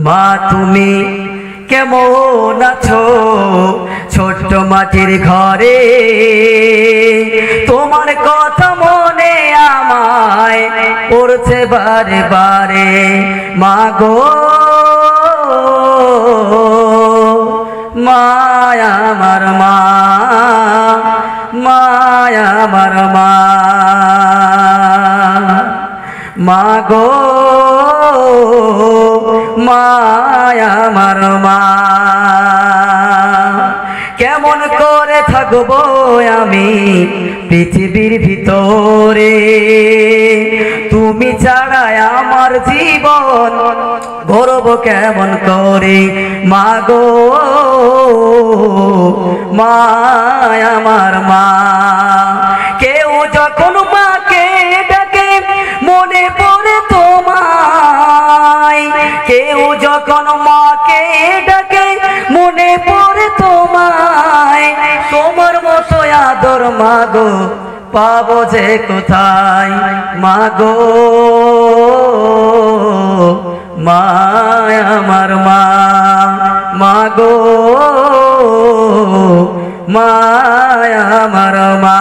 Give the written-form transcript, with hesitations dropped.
মা তুমি কেমন আছো ছোট্ট মাটির ঘরে, তোমার কথা মনে আমায় পড়ছে বারে বারে। মা গো মায়া আমার মা, মায়া আমার মা, মা গো মায়া আমার মা। কেমন করে থাকবো আমি পৃথিবীর ভিতরে, তুমি ছাড়া আমার জীবন গর্ব কেমন করে। মা গো মায়া আমার মা। কেউ যখন মাকে ডাকে মনে পড়ে তোমায়, কেউ যখন মাকে ডাকে মনে পড়ে তোমায়। তোমার মতো আদর মা গো পাবো যে কোথায়। মা গো মায়া আমার মা, মা গো মায়া আমার মা।